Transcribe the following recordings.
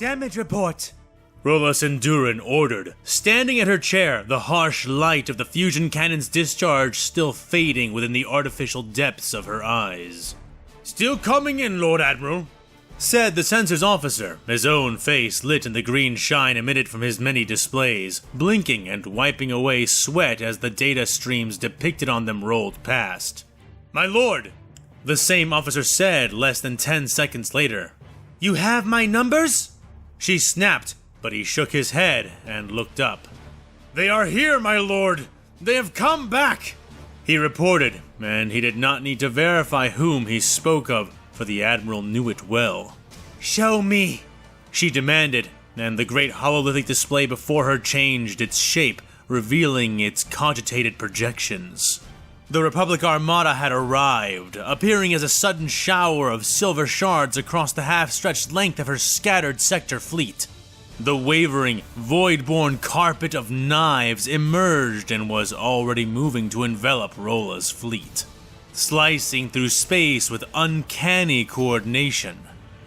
Damage report. Rolla Sindurin ordered, standing at her chair, the harsh light of the fusion cannon's discharge still fading within the artificial depths of her eyes. "Still coming in, Lord Admiral," said the sensors officer, his own face lit in the green shine emitted from his many displays, blinking and wiping away sweat as the data streams depicted on them rolled past. "My lord," the same officer said less than 10 seconds later. "You have my numbers?" She snapped, but he shook his head and looked up. "They are here, my lord! They have come back!" he reported, and he did not need to verify whom he spoke of, for the Admiral knew it well. "Show me," she demanded, and the great hololithic display before her changed its shape, revealing its cogitated projections. The Republic Armada had arrived, appearing as a sudden shower of silver shards across the half-stretched length of her scattered sector fleet. The wavering, void-born carpet of knives emerged and was already moving to envelop Rolla's fleet, slicing through space with uncanny coordination.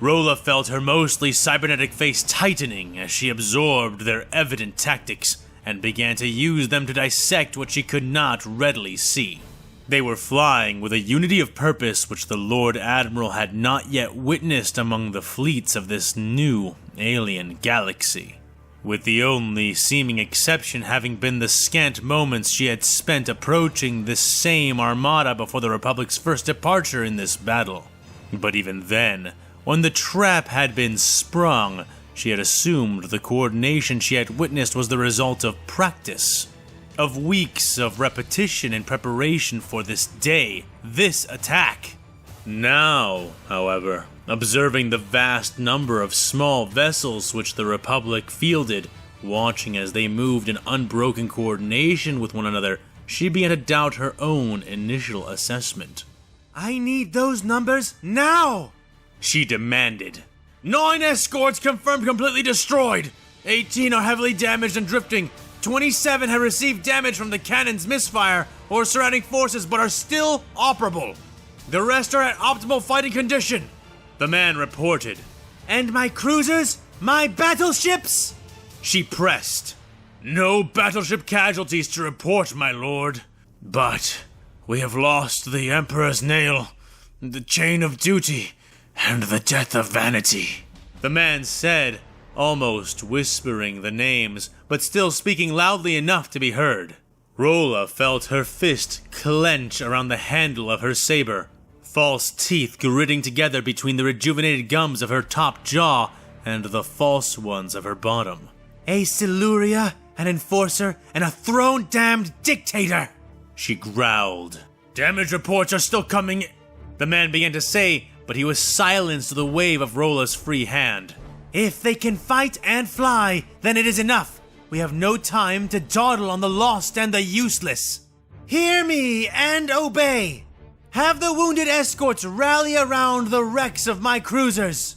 Rolla felt her mostly cybernetic face tightening as she absorbed their evident tactics and began to use them to dissect what she could not readily see. They were flying with a unity of purpose which the Lord Admiral had not yet witnessed among the fleets of this new alien galaxy, with the only seeming exception having been the scant moments she had spent approaching this same armada before the Republic's first departure in this battle. But even then, when the trap had been sprung, she had assumed the coordination she had witnessed was the result of practice, of weeks of repetition in preparation for this day, this attack. Now, however, observing the vast number of small vessels which the Republic fielded, watching as they moved in unbroken coordination with one another, she began to doubt her own initial assessment. "I need those numbers now!" she demanded. 9 escorts confirmed completely destroyed. 18 are heavily damaged and drifting. 27 have received damage from the cannon's misfire or surrounding forces but are still operable. The rest are at optimal fighting condition, the man reported. "And my cruisers? My battleships?" she pressed. "No battleship casualties to report, my lord. But we have lost the Emperor's Nail, the Chain of Duty, and the Death of Vanity," the man said, almost whispering the names, but still speaking loudly enough to be heard. Rolla felt her fist clench around the handle of her saber, false teeth gritting together between the rejuvenated gums of her top jaw and the false ones of her bottom. "A Siluria, an enforcer, and a throne-damned dictator," she growled. "Damage reports are still coming," the man began to say, but he was silenced with a wave of Rolla's free hand. "If they can fight and fly, then it is enough. We have no time to dawdle on the lost and the useless. Hear me and obey. Have the wounded escorts rally around the wrecks of my cruisers.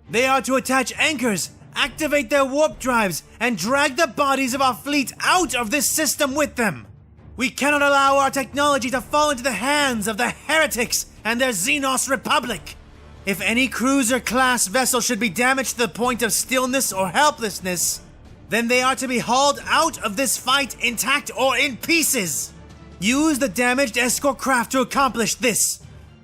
They are to attach anchors, activate their warp drives, and drag the bodies of our fleet out of this system with them. We cannot allow our technology to fall into the hands of the heretics and their Xenos Republic. If any cruiser-class vessel should be damaged to the point of stillness or helplessness, then they are to be hauled out of this fight intact or in pieces. Use the damaged escort craft to accomplish this.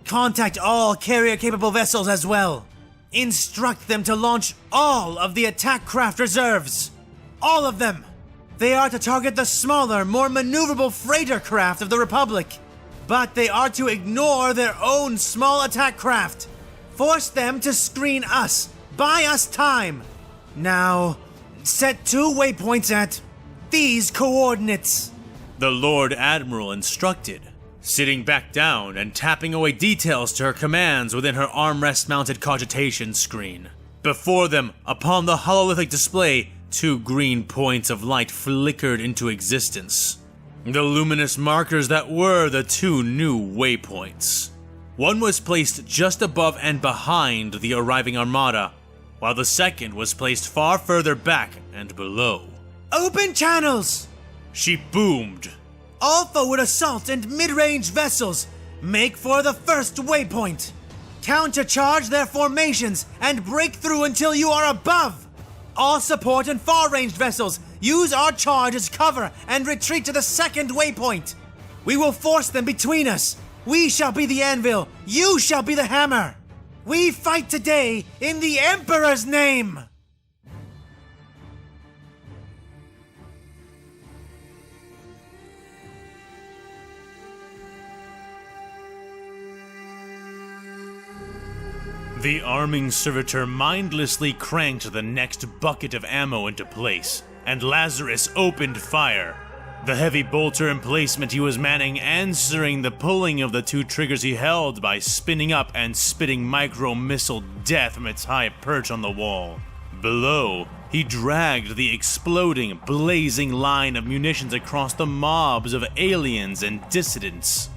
Contact all carrier-capable vessels as well. Instruct them to launch all of the attack craft reserves. All of them. They are to target the smaller, more maneuverable freighter craft of the Republic. But they are to ignore their own small attack craft. Force them to screen us. Buy us time. Now, set 2 waypoints at these coordinates," the Lord Admiral instructed, sitting back down and tapping away details to her commands within her armrest-mounted cogitation screen. Before them, upon the hololithic display, 2 green points of light flickered into existence. The luminous markers that were the 2 new waypoints. One was placed just above and behind the arriving armada, while the second was placed far further back and below. "Open channels!" she boomed. "All forward assault and mid-range vessels, make for the first waypoint. Countercharge their formations and break through until you are above. All support and far-ranged vessels, use our charge as cover and retreat to the second waypoint. We will force them between us. We shall be the anvil, you shall be the hammer. We fight today in the Emperor's name! The arming servitor mindlessly cranked the next bucket of ammo into place, and Lazarus opened fire. The heavy bolter emplacement he was manning answering the pulling of the two triggers he held by spinning up and spitting micro-missile death from its high perch on the wall. Below, he dragged the exploding, blazing line of munitions across the mobs of aliens and dissidents,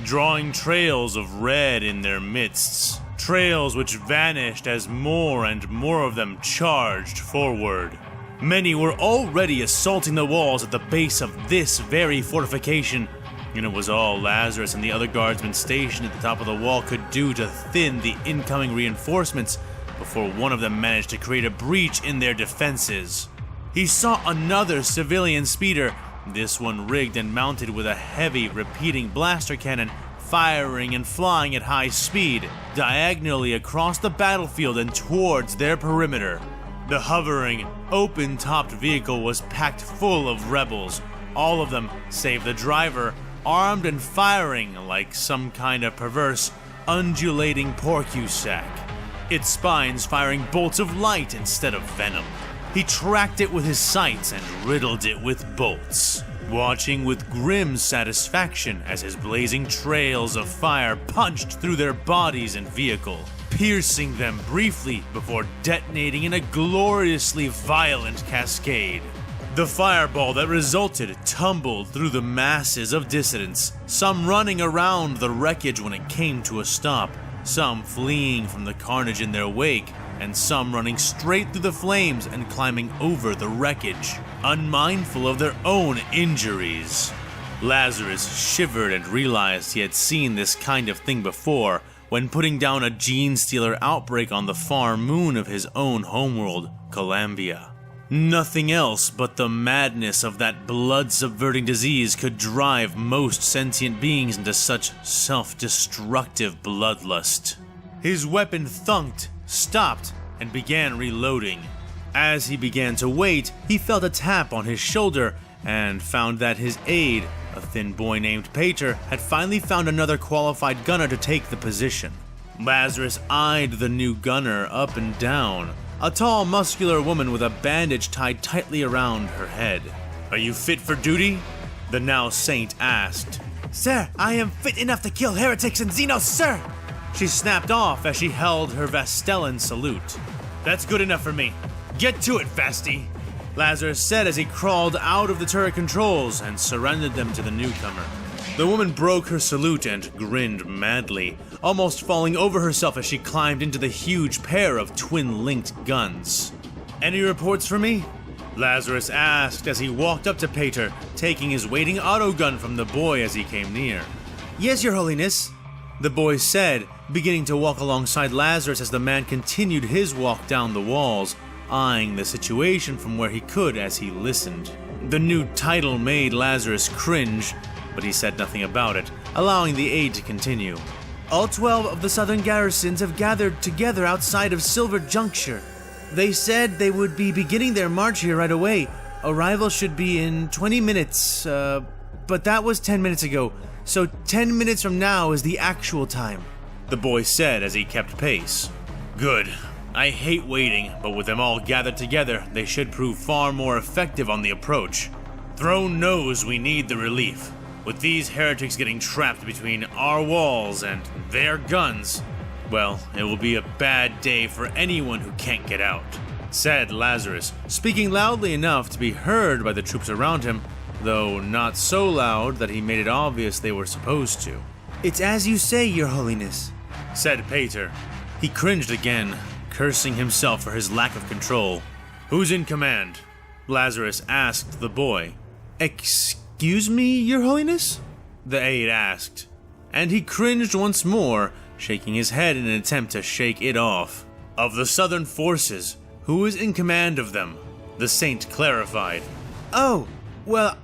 drawing trails of red in their midst. Trails which vanished as more and more of them charged forward. Many were already assaulting the walls at the base of this very fortification, and it was all Lazarus and the other guardsmen stationed at the top of the wall could do to thin the incoming reinforcements before one of them managed to create a breach in their defenses. He saw another civilian speeder, this one rigged and mounted with a heavy repeating blaster cannon, firing and flying at high speed, diagonally across the battlefield and towards their perimeter. The hovering, open-topped vehicle was packed full of rebels, all of them, save the driver, armed and firing like some kind of perverse, undulating porcupine sack, its spines firing bolts of light instead of venom. He tracked it with his sights and riddled it with bolts, watching with grim satisfaction as his blazing trails of fire punched through their bodies and vehicle, piercing them briefly before detonating in a gloriously violent cascade. The fireball that resulted tumbled through the masses of dissidents, some running around the wreckage when it came to a stop, some fleeing from the carnage in their wake, and some running straight through the flames and climbing over the wreckage, unmindful of their own injuries. Lazarus shivered and realized he had seen this kind of thing before when putting down a gene-stealer outbreak on the far moon of his own homeworld, Columbia. Nothing else but the madness of that blood-subverting disease could drive most sentient beings into such self-destructive bloodlust. His weapon thunked, stopped, and began reloading. As he began to wait, he felt a tap on his shoulder and found that his aide, a thin boy named Pater, had finally found another qualified gunner to take the position. Lazarus eyed the new gunner up and down, a tall, muscular woman with a bandage tied tightly around her head. "Are you fit for duty?" the now saint asked. Sir, I am fit enough to kill heretics and Xenos, sir! She snapped off as she held her Vastellan salute. "That's good enough for me. Get to it, Vasti," Lazarus said as he crawled out of the turret controls and surrendered them to the newcomer. The woman broke her salute and grinned madly, almost falling over herself as she climbed into the huge pair of twin-linked guns. "Any reports for me?" Lazarus asked as he walked up to Pater, taking his waiting autogun from the boy as he came near. "Yes, Your Holiness," the boy said, beginning to walk alongside Lazarus as the man continued his walk down the walls, eyeing the situation from where he could as he listened. The new title made Lazarus cringe, but he said nothing about it, allowing the aide to continue. "All 12 of the southern garrisons have gathered together outside of Silver Juncture. They said they would be beginning their march here right away. Arrival should be in 20 minutes, but that was 10 minutes ago, so 10 minutes from now is the actual time," the boy said as he kept pace. "Good. I hate waiting, but with them all gathered together, they should prove far more effective on the approach. Throne knows we need the relief. With these heretics getting trapped between our walls and their guns, well, it will be a bad day for anyone who can't get out," said Lazarus, speaking loudly enough to be heard by the troops around him, though not so loud that he made it obvious they were supposed to. "It's as you say, Your Holiness," said Pater. He cringed again, cursing himself for his lack of control. "Who's in command?" Lazarus asked the boy. "Excuse me, Your Holiness?" the aide asked, and he cringed once more, shaking his head in an attempt to shake it off. "Of the southern forces, "Who is in command of them?" the saint clarified. Oh, well,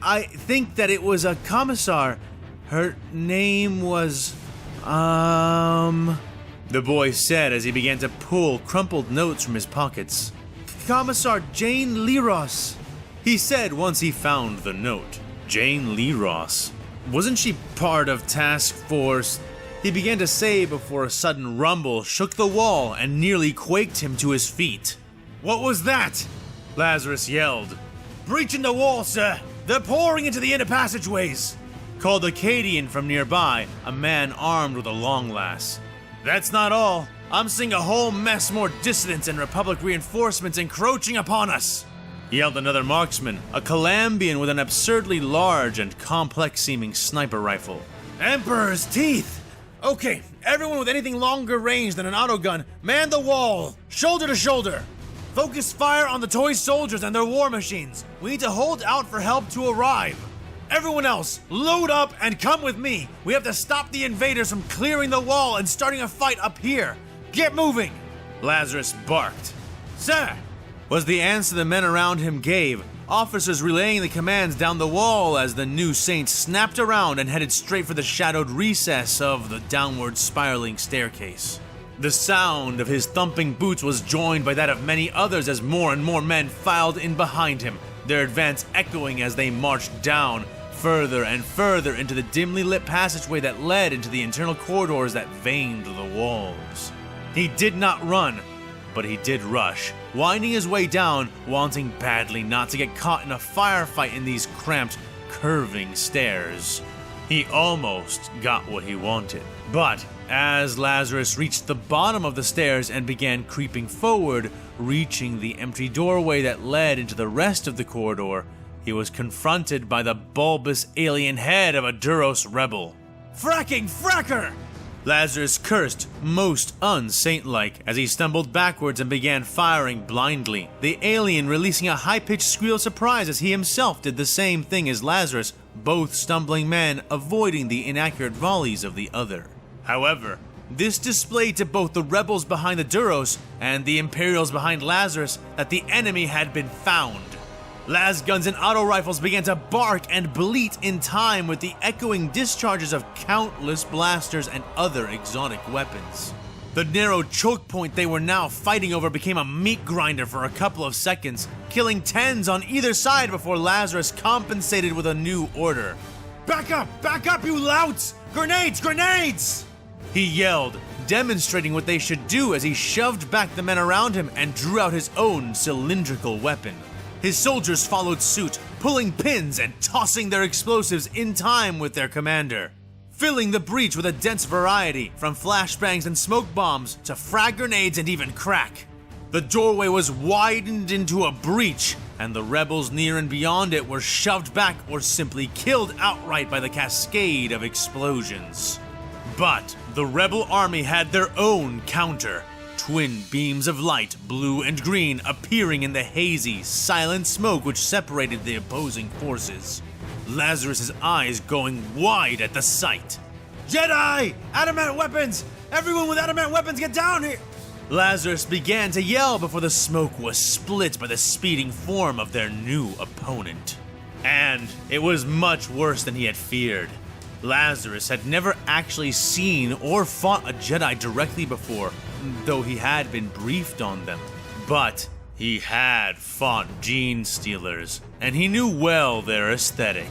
I think that it was a commissar. Her name was, the boy said as he began to pull crumpled notes from his pockets. Commissar Jane Lee Ross. He said once he found the note. Jane Lee Ross. Wasn't she part of Task Force? He began to say before a sudden rumble shook the wall and nearly quaked him to his feet. What was that? Lazarus yelled. Breaching the wall, sir. They're pouring into the inner passageways, called a Cadian from nearby, a man armed with a long lass. That's not all. I'm seeing a whole mess more dissidents and Republic reinforcements encroaching upon us, yelled another marksman, a Calambian with an absurdly large and complex-seeming sniper rifle. Emperor's teeth! Okay, everyone with anything longer range than an autogun, man the wall, shoulder to shoulder. Focus fire on the toy soldiers and their war machines. We need to hold out for help to arrive. Everyone else, load up and come with me. We have to stop the invaders from clearing the wall and starting a fight up here. Get moving! Lazarus barked. Sir! Was the answer the men around him gave, officers relaying the commands down the wall as the new saint snapped around and headed straight for the shadowed recess of the downward spiraling staircase. The sound of his thumping boots was joined by that of many others as more and more men filed in behind him, their advance echoing as they marched down, further and further into the dimly lit passageway that led into the internal corridors that veined the walls. He did not run, but he did rush, winding his way down, wanting badly not to get caught in a firefight in these cramped, curving stairs. He almost got what he wanted. But as Lazarus reached the bottom of the stairs and began creeping forward, reaching the empty doorway that led into the rest of the corridor, he was confronted by the bulbous alien head of a Duros rebel. Fracking fracker! Lazarus cursed most unsaint-like as he stumbled backwards and began firing blindly, the alien releasing a high-pitched squeal of surprise as he himself did the same thing as Lazarus, both stumbling men avoiding the inaccurate volleys of the other. However, this displayed to both the rebels behind the Duros and the Imperials behind Lazarus that the enemy had been found. Las guns and auto rifles began to bark and bleat in time with the echoing discharges of countless blasters and other exotic weapons. The narrow choke point they were now fighting over became a meat grinder for a couple of seconds, killing tens on either side before Lazarus compensated with a new order. Back up, you louts! Grenades, grenades! He yelled, demonstrating what they should do as he shoved back the men around him and drew out his own cylindrical weapon. His soldiers followed suit, pulling pins and tossing their explosives in time with their commander, filling the breach with a dense variety, from flashbangs and smoke bombs to frag grenades and even crack. The doorway was widened into a breach, and the rebels near and beyond it were shoved back or simply killed outright by the cascade of explosions. But the rebel army had their own counter. Twin beams of light, blue and green, appearing in the hazy, silent smoke which separated the opposing forces. Lazarus's eyes going wide at the sight. Jedi! Adamant weapons! Everyone with adamant weapons, get down here! Lazarus began to yell before the smoke was split by the speeding form of their new opponent. And it was much worse than he had feared. Lazarus had never actually seen or fought a Jedi directly before, though he had been briefed on them. But he had fought gene stealers, and he knew well their aesthetic.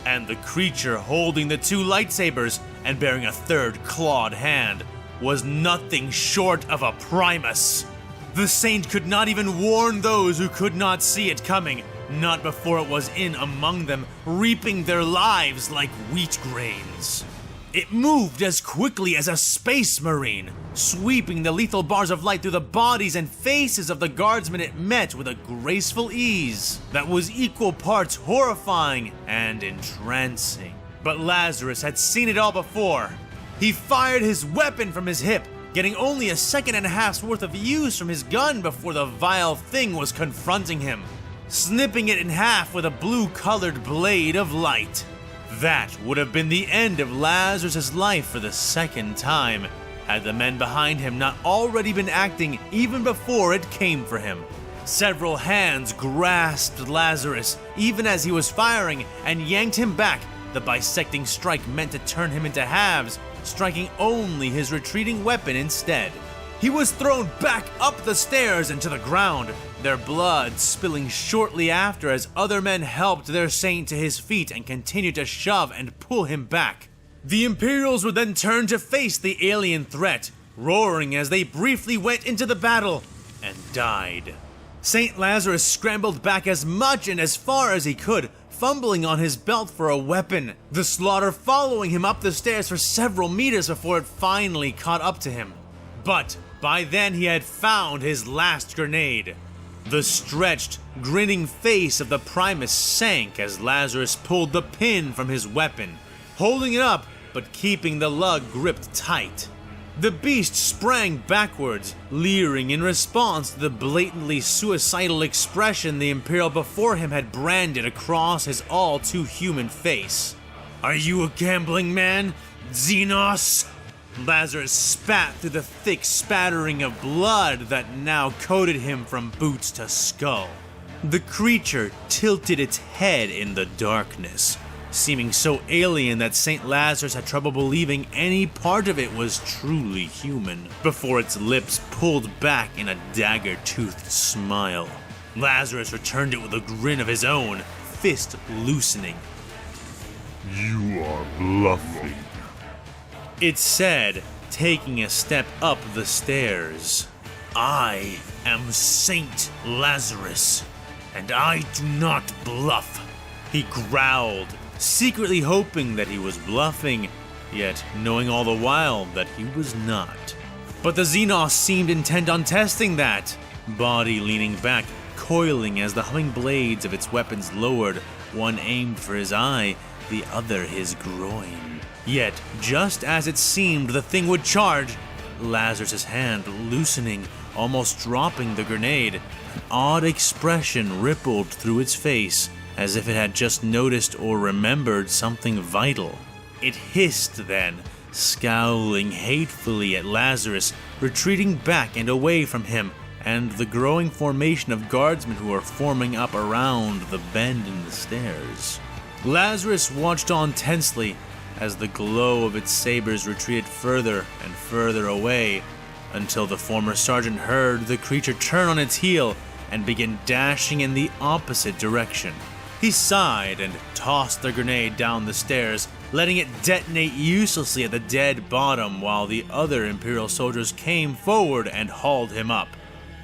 And the creature holding the two lightsabers and bearing a third clawed hand was nothing short of a Primus. The Saint could not even warn those who could not see it coming, not before it was in among them, reaping their lives like wheat grains. It moved as quickly as a space marine, sweeping the lethal bars of light through the bodies and faces of the guardsmen it met with a graceful ease that was equal parts horrifying and entrancing. But Lazarus had seen it all before. He fired his weapon from his hip, getting only a second and a half's worth of use from his gun before the vile thing was confronting him, snipping it in half with a blue-colored blade of light. That would have been the end of Lazarus' life for the second time, Had the men behind him not already been acting even before it came for him? Several hands grasped Lazarus even as he was firing and yanked him back, the bisecting strike meant to turn him into halves, striking only his retreating weapon instead. He was thrown back up the stairs and to the ground, their blood spilling shortly after as other men helped their saint to his feet and continued to shove and pull him back. The Imperials would then turn to face the alien threat, roaring as they briefly went into the battle and died. Saint Lazarus scrambled back as much and as far as he could, fumbling on his belt for a weapon, the slaughter following him up the stairs for several meters before it finally caught up to him. But by then he had found his last grenade. The stretched, grinning face of the Primus sank as Lazarus pulled the pin from his weapon, holding it up but keeping the lug gripped tight. The beast sprang backwards, leering in response to the blatantly suicidal expression the Imperial before him had branded across his all-too-human face. "Are you a gambling man, Xenos?" Lazarus spat through the thick spattering of blood that now coated him from boots to skull. The creature tilted its head in the darkness, seeming so alien that St. Lazarus had trouble believing any part of it was truly human, before its lips pulled back in a dagger-toothed smile. Lazarus returned it with a grin of his own, fist loosening. "You are bluffing," it said, taking a step up the stairs. "I am Saint Lazarus, and I do not bluff," he growled, secretly hoping that he was bluffing, yet knowing all the while that he was not. But the Xenos seemed intent on testing that, body leaning back, coiling as the humming blades of its weapons lowered, one aimed for his eye, the other his groin. Yet, just as it seemed the thing would charge, Lazarus' hand loosening, almost dropping the grenade, an odd expression rippled through its face, as if it had just noticed or remembered something vital. It hissed then, scowling hatefully at Lazarus, retreating back and away from him, and the growing formation of guardsmen who were forming up around the bend in the stairs. Lazarus watched on tensely, as the glow of its sabers retreated further and further away, until the former sergeant heard the creature turn on its heel and begin dashing in the opposite direction. He sighed and tossed the grenade down the stairs, letting it detonate uselessly at the dead bottom while the other Imperial soldiers came forward and hauled him up.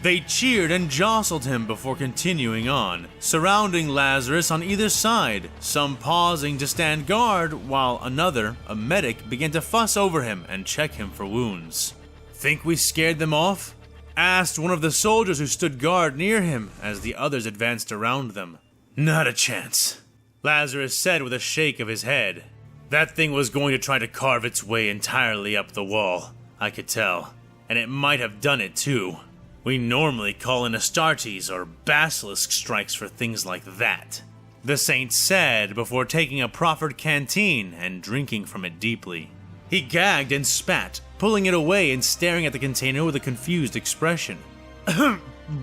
They cheered and jostled him before continuing on, surrounding Lazarus on either side, some pausing to stand guard, while another, a medic, began to fuss over him and check him for wounds. "Think we scared them off?" asked one of the soldiers who stood guard near him as the others advanced around them. "Not a chance," Lazarus said with a shake of his head. "That thing was going to try to carve its way entirely up the wall, I could tell, and it might have done it too. We normally call in Astartes or Basilisk strikes for things like that," the saint said before taking a proffered canteen and drinking from it deeply. He gagged and spat, pulling it away and staring at the container with a confused expression.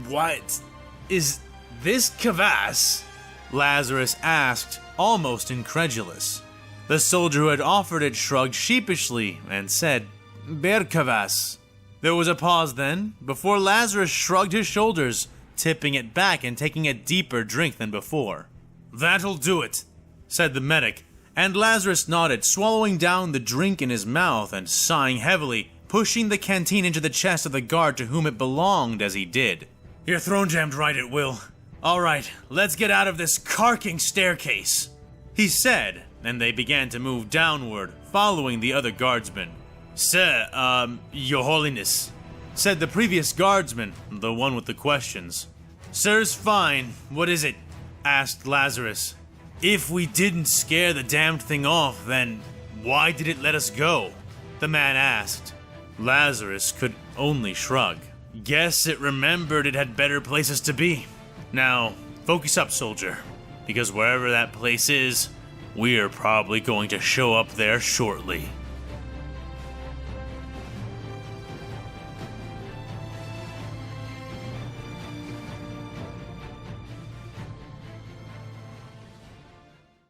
"What? Is this kvass?" Lazarus asked, almost incredulous. The soldier who had offered it shrugged sheepishly and said, "Ber kvass." There was a pause then, before Lazarus shrugged his shoulders, tipping it back and taking a deeper drink than before. "That'll do it," said the medic, and Lazarus nodded, swallowing down the drink in his mouth and sighing heavily, pushing the canteen into the chest of the guard to whom it belonged as he did. "You're throne jammed right at will. All right, let's get out of this carking staircase," he said, and they began to move downward, following the other guardsmen. "Sir, Your Holiness," said the previous guardsman, the one with the questions. "Sir's fine. What is it?" asked Lazarus. "If we didn't scare the damned thing off, then why did it let us go?" the man asked. Lazarus could only shrug. "Guess it remembered it had better places to be. Now, focus up, soldier, because wherever that place is, we're probably going to show up there shortly."